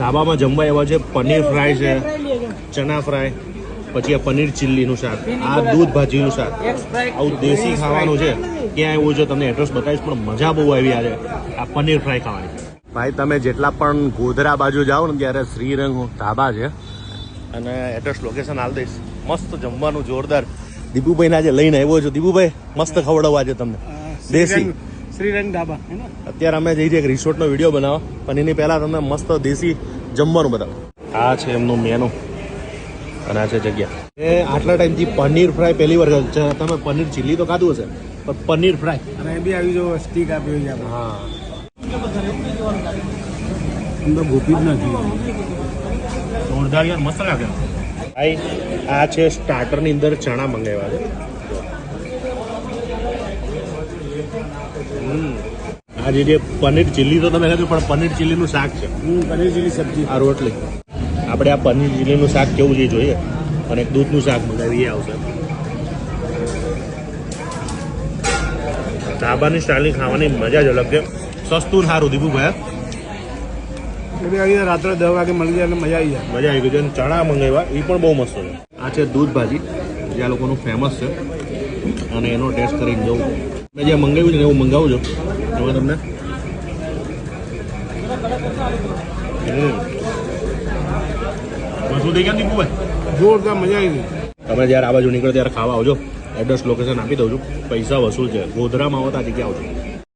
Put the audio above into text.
ધાબામાં જમવા એવા છે પનીર ફ્રાય છે, ચના ફ્રાય, પછી આ પનીર ચીલ્લીનું શાક, આ દૂધ ભાજીનું શાક, આવું દેશી ખાવાનું છે. ક્યાં એવું છે તમને એડ્રેસ બતાવીશ, પણ મજા બહુ આવી આજે આ પનીર ફ્રાય ખાવાની. ભાઈ તમે જેટલા પણ ગોધરા બાજુ જાઓ ને ત્યારે શ્રીરંગ ધાબા છે અને એડ્રેસ લોકેશન હાલ દઈશ. મસ્ત જમવાનું જોરદાર. દીપુભાઈને આજે લઈને આવ્યો છું. દીપુભાઈ મસ્ત ખવડાવવા છે તમને દેશી શ્રીરંગ ધાબા. અત્યારે અમે જઈએ એક રિસોર્ટનો વિડીયો બનાવવા, પણ એની પહેલા તમને મસ્ત દેશી જમવાનું બતાવો. આ છે એમનું મેનુ અને આ છે જગ્યા. એ આટલા ટાઈમથી પનીર ફ્રાય પહેલી વાર તમે પનીર ચીલી તો ખાધું હશે, પણ પનીર ફ્રાય અને એ બી આવી જો સ્ટીક આપ્યું છે. હા તો ગોપી જ નથી જોરદાર યાર, મસ્ત લાગે. ભાઈ આ છે સ્ટાર્ટરની અંદર ચણા મંગાવ્યા છે. આજે જે પનીર ચીલી તો તમે કીધું, પણ પનીર ચીલીનું શાક છે. પનીર ચીલી સબ્જી, આ રોટલી. આપણે આ પનીર ચીલીનું શાક કેવું છે જોઈએ, અને એક દૂધનું શાક મંગાવી આવશે. ધાબાની સ્ટાઇલની ખાવાની મજા જ અલગ છે. સસ્તું સારું દીપુભાઈ. રાત્રે 10 વાગે મળી જાય એટલે મજા આવી જાય. મજા આવી ગઈ. અને ચણા મંગાવ્યા એ પણ બહુ મસ્ત છે. આ છે દૂધ ભાજી, જે આ લોકોનું ફેમસ છે, અને એનો ટેસ્ટ કરીને જોઉં. મેં જે મંગાવ્યું છે ને એવું મંગાવું છું એમાં તમને. શું થઈ ગયા દીપુભાઈ? જોરદાર મજા આવી ગઈ. તમે જ્યારે આ બાજુ નીકળો ત્યારે ખાવા આવજો. એડ્રેસ લોકેશન આપી દઉં છું. પૈસા વસૂલ છે. ગોધરામાં આવો તો આ જગ્યા આવજો.